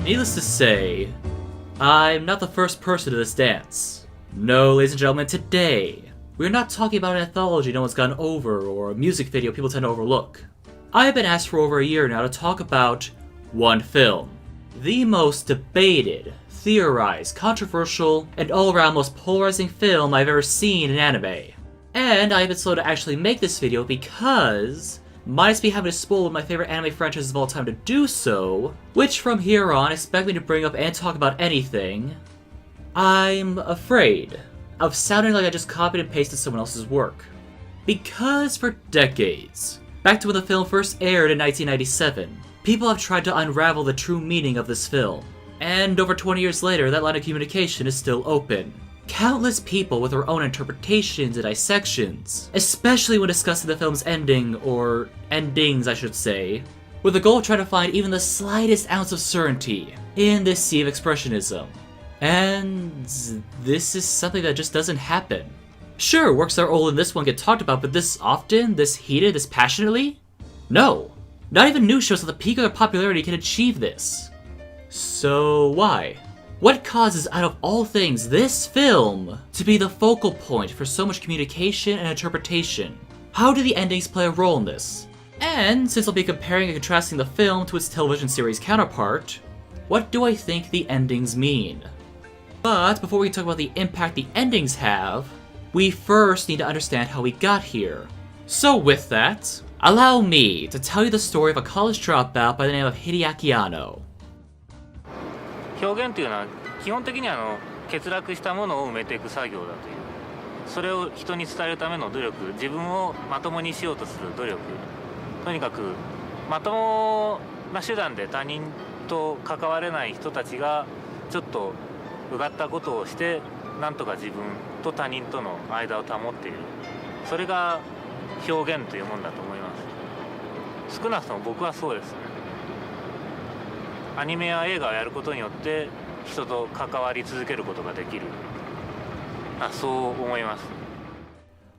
Needless to say, I'm not the first person to this dance. No, ladies and gentlemen, today, we're not talking about an anthology no one's gone over or a music video people tend to overlook. I have been asked for over a year now to talk about one film. The most debated, theorized, controversial, and all-around most polarizing film I've ever seen in anime. And I've been slow to actually make this video because, minus me having to spoil one of my favorite anime franchises of all time to do so, which from here on expect me to bring up and talk about anything, I'm afraid of sounding like I just copied and pasted someone else's work. Because for decades, back to when the film first aired in 1997, people have tried to unravel the true meaning of this film. And over 20 years later, that line of communication is still open. Countless people with their own interpretations and dissections, especially when discussing the film's ending, or endings I should say, with the goal of trying to find even the slightest ounce of certainty in this sea of expressionism. And this is something that just doesn't happen. Sure, works that are old in this one get talked about, but this often, this heated, this passionately? No. Not even new shows at the peak of their popularity can achieve this. So why? What causes, out of all things, this film to be the focal point for so much communication and interpretation? How do the endings play a role in this? And since I'll be comparing and contrasting the film to its television series counterpart, what do I think the endings mean? But before we talk about the impact the endings have, we first need to understand how we got here. So with that, allow me to tell you the story of a college dropout by the name of Hideaki Anno. 表現というのは基本的に欠落したものを埋めていく作業だという、それを人に伝えるための努力、自分をまともにしようとする努力、とにかくまともな手段で他人と関われない人たちがちょっとうがったことをしてなんとか自分と他人との間を保っている、それが表現というものだと思います。少なくとも僕はそうですね。アニメや映画をやることによって人と関わり続けることができる、そう思います。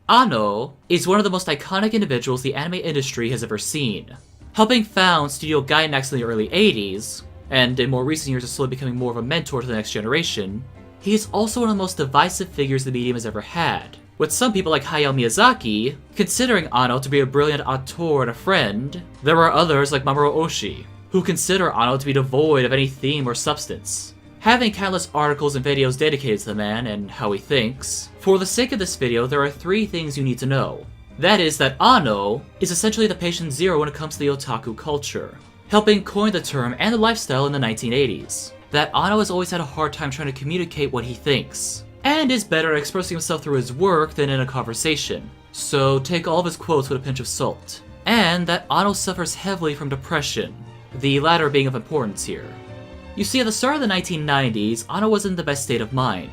Anno is one of the most iconic individuals the anime industry has ever seen. Helping found Studio Gainax in the early 80s, and in more recent years is slowly becoming more of a mentor to the next generation, he is also one of the most divisive figures the medium has ever had, with some people like Hayao Miyazaki considering Anno to be a brilliant auteur and a friend. There are others like Mamoru Oshii, who consider Anno to be devoid of any theme or substance, having countless articles and videos dedicated to the man and how he thinks. For the sake of this video, there are 3 things you need to know. That is that Anno is essentially the patient zero when it comes to the otaku culture, helping coin the term and the lifestyle in the 1980s. That Anno has always had a hard time trying to communicate what he thinks, and is better at expressing himself through his work than in a conversation, so take all of his quotes with a pinch of salt. And that Anno suffers heavily from depression, the latter being of importance here. You see, at the start of the 1990s, Anno was in the best state of mind.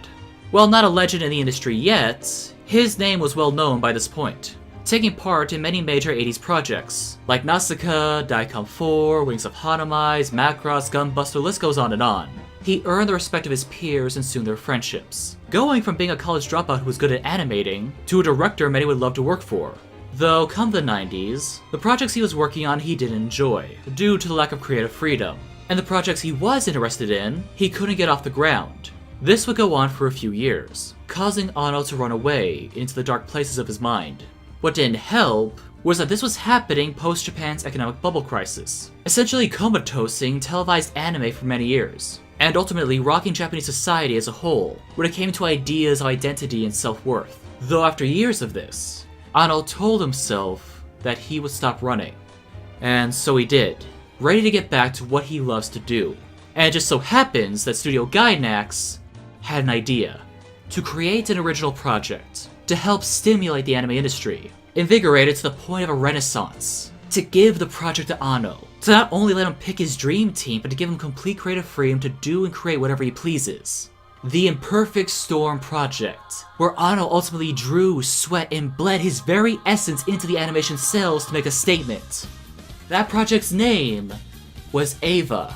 While not a legend in the industry yet, his name was well known by this point, taking part in many major 80s projects, like Nausicaa, Daikon 4, Wings of Hanamais, Macross, Gunbuster, the list goes on and on. He earned the respect of his peers and soon their friendships, going from being a college dropout who was good at animating, to a director many would love to work for. Though, come the 90s, the projects he was working on he didn't enjoy, due to the lack of creative freedom, and the projects he was interested in, he couldn't get off the ground. This would go on for a few years, causing Anno to run away into the dark places of his mind. What didn't help was that this was happening post-Japan's economic bubble crisis, essentially comatosing televised anime for many years, and ultimately rocking Japanese society as a whole when it came to ideas of identity and self-worth. Though after years of this, Anno told himself that he would stop running. And so he did, ready to get back to what he loves to do. And it just so happens that Studio Gainax had an idea to create an original project to help stimulate the anime industry, invigorate it to the point of a renaissance, to give the project to Anno, to not only let him pick his dream team, but to give him complete creative freedom to do and create whatever he pleases. The Imperfect Storm project, where Anno ultimately drew, sweat, and bled his very essence into the animation cells to make a statement. That project's name was Eva.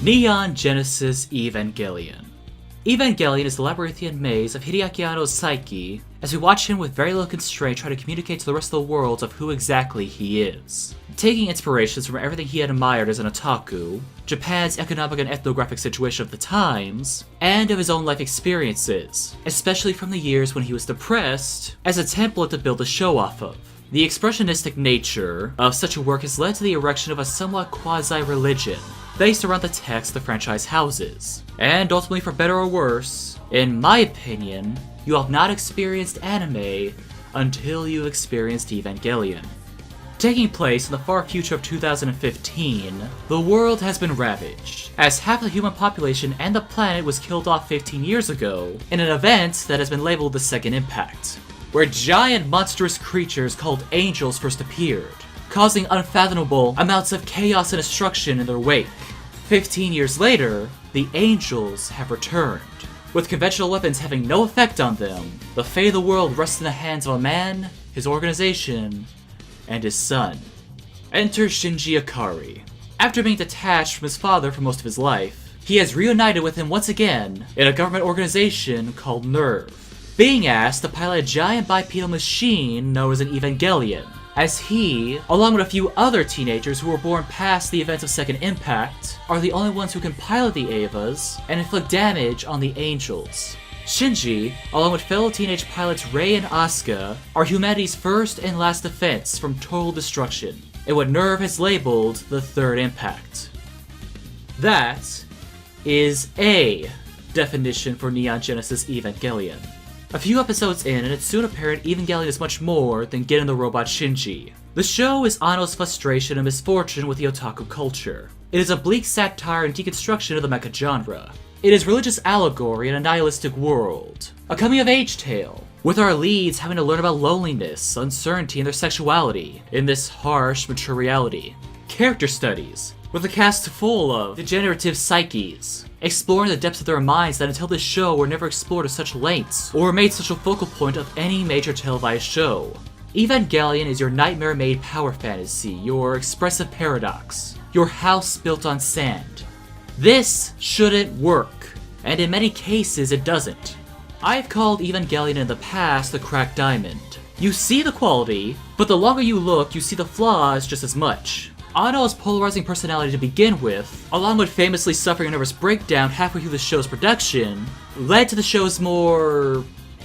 Neon Genesis Evangelion. Evangelion is the labyrinthian maze of Hideaki Anno's psyche, as we watch him with very little constraint try to communicate to the rest of the world of who exactly he is. Taking inspirations from everything he had admired as an otaku, Japan's economic and ethnographic situation of the times, and of his own life experiences, especially from the years when he was depressed, as a template to build a show off of. The expressionistic nature of such a work has led to the erection of a somewhat quasi-religion, based around the text the franchise houses. And ultimately, for better or worse, in my opinion, you have not experienced anime until you've experienced Evangelion. Taking place in the far future of 2015, the world has been ravaged, as half the human population and the planet was killed off 15 years ago in an event that has been labeled the Second Impact, where giant monstrous creatures called angels first appeared, causing unfathomable amounts of chaos and destruction in their wake. 15 years later, the angels have returned. With conventional weapons having no effect on them, the fate of the world rests in the hands of a man, his organization, and his son. Enter Shinji Ikari. After being detached from his father for most of his life, he has reunited with him once again in a government organization called NERV, being asked to pilot a giant bipedal machine known as an Evangelion, as he, along with a few other teenagers who were born past the events of Second Impact, are the only ones who can pilot the Evas and inflict damage on the Angels. Shinji, along with fellow teenage pilots Rei and Asuka, are humanity's first and last defense from total destruction, in what NERV has labeled the Third Impact. That is a definition for Neon Genesis Evangelion. A few episodes in, and it's soon apparent Evangelion is much more than getting the robot Shinji. The show is Anno's frustration and misfortune with the otaku culture. It is a bleak satire and deconstruction of the mecha genre. It is religious allegory in a nihilistic world. A coming-of-age tale, with our leads having to learn about loneliness, uncertainty, and their sexuality in this harsh, mature reality. Character studies, with a cast full of degenerative psyches, exploring the depths of their minds that until this show were never explored to such lengths, or made such a focal point of any major televised show. Evangelion is your nightmare-made power fantasy, your expressive paradox, your house built on sand. This shouldn't work, and in many cases it doesn't. I've called Evangelion in the past the cracked diamond. You see the quality, but the longer you look, you see the flaws just as much. Anno's polarizing personality to begin with, along with famously suffering a nervous breakdown halfway through the show's production, led to the show's more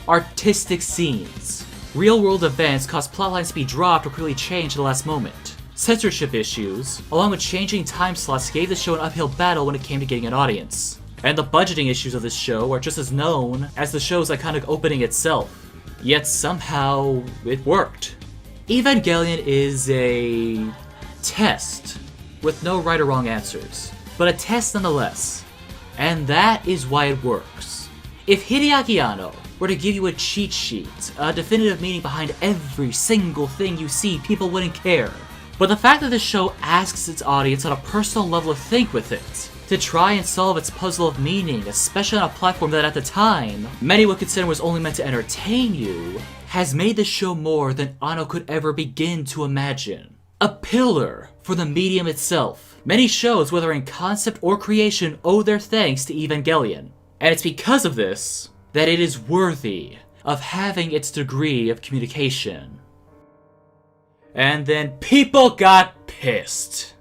artistic scenes. Real-world events caused plotlines to be dropped or quickly changed at the last moment. Censorship issues, along with changing time slots, gave the show an uphill battle when it came to getting an audience. And the budgeting issues of this show are just as known as the show's iconic opening itself. Yet somehow, it worked. Evangelion is a test, with no right or wrong answers, but a test nonetheless. And that is why it works. If Hideaki Anno were to give you a cheat sheet, a definitive meaning behind every single thing you see, people wouldn't care. But the fact that this show asks its audience on a personal level to think with it, to try and solve its puzzle of meaning, especially on a platform that at the time, many would consider was only meant to entertain you, has made the show more than Anno could ever begin to imagine. A pillar for the medium itself. Many shows, whether in concept or creation, owe their thanks to Evangelion. And it's because of this that it is worthy of having its degree of communication. And then people got pissed.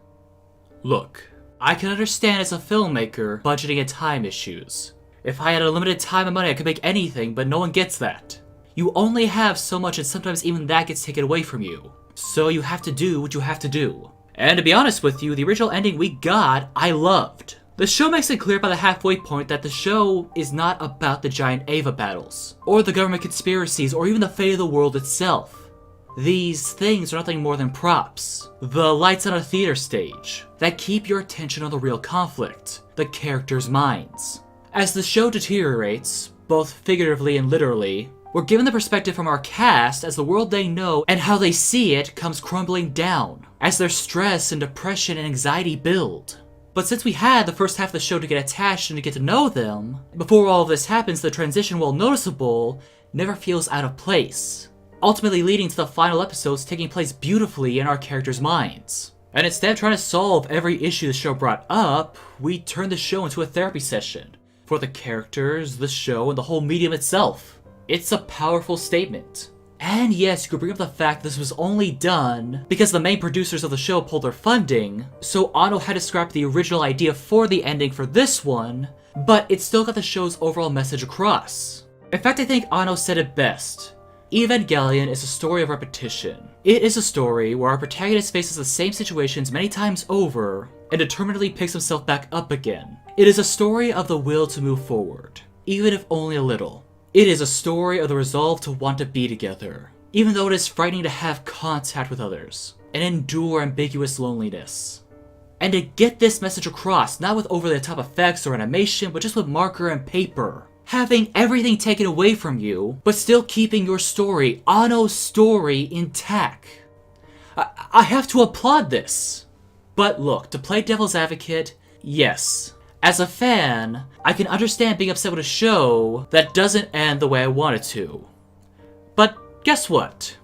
Look, I can understand as a filmmaker budgeting and time issues. If I had a limited time and money, I could make anything, but no one gets that. You only have so much, and sometimes even that gets taken away from you. So you have to do what you have to do. And to be honest with you, the original ending we got, I loved. The show makes it clear by the halfway point that the show is not about the giant Eva battles, or the government conspiracies, or even the fate of the world itself. These things are nothing more than props. The lights on a theater stage that keep your attention on the real conflict, the characters' minds. As the show deteriorates, both figuratively and literally, we're given the perspective from our cast as the world they know and how they see it comes crumbling down, as their stress and depression and anxiety build. But since we had the first half of the show to get attached and to get to know them, before all of this happens, the transition, while noticeable, never feels out of place, ultimately leading to the final episodes taking place beautifully in our characters' minds. And instead of trying to solve every issue the show brought up, we turned the show into a therapy session for the characters, the show, and the whole medium itself. It's a powerful statement. And yes, you could bring up the fact this was only done because the main producers of the show pulled their funding, so Anno had to scrap the original idea for the ending for this one, but it still got the show's overall message across. In fact, I think Anno said it best. Evangelion is a story of repetition. It is a story where our protagonist faces the same situations many times over and determinedly picks himself back up again. It is a story of the will to move forward, even if only a little. It is a story of the resolve to want to be together, even though it is frightening to have contact with others, and endure ambiguous loneliness. And to get this message across, not with over-the-top effects or animation, but just with marker and paper. Having everything taken away from you, but still keeping your story, Anno's story, intact. I have to applaud this. But look, to play devil's advocate, yes. As a fan, I can understand being upset with a show that doesn't end the way I want it to. But guess what?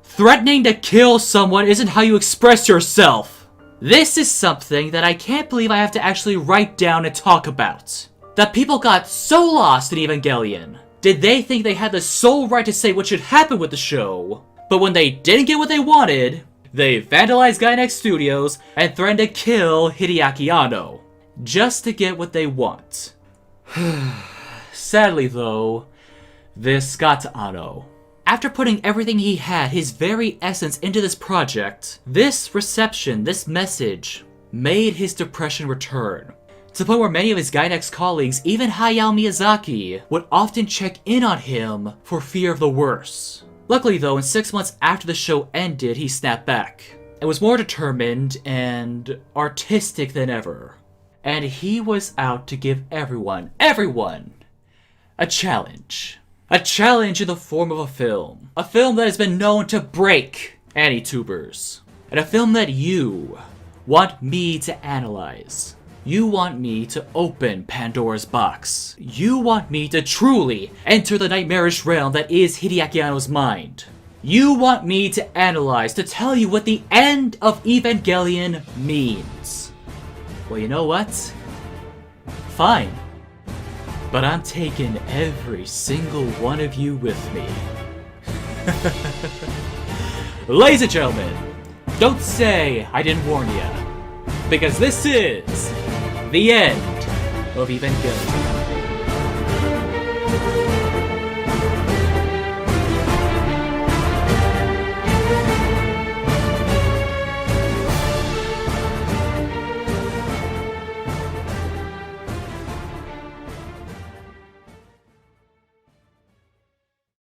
Threatening to kill someone isn't how you express yourself. This is something that I can't believe I have to actually write down and talk about. That people got so lost in Evangelion. Did they think they had the sole right to say what should happen with the show? But when they didn't get what they wanted, they vandalized Gainax Studios and threatened to kill Hideaki Anno. Just to get what they want. Sadly though, this got to Anno. After putting everything he had, his very essence, into this project, this reception, this message, made his depression return. To the point where many of his Gainax colleagues, even Hayao Miyazaki, would often check in on him for fear of the worst. Luckily though, in 6 months after the show ended, he snapped back, and was more determined and artistic than ever. And he was out to give everyone, a challenge. A challenge in the form of a film. A film that has been known to break AniTubers. And a film that you want me to analyze. You want me to open Pandora's box. You want me to truly enter the nightmarish realm that is Hideaki Anno's mind. You want me to analyze, to tell you what the end of Evangelion means. Well, you know what? Fine. But I'm taking every single one of you with me. Ladies and gentlemen, don't say I didn't warn you. Because this is the end of Evangelion.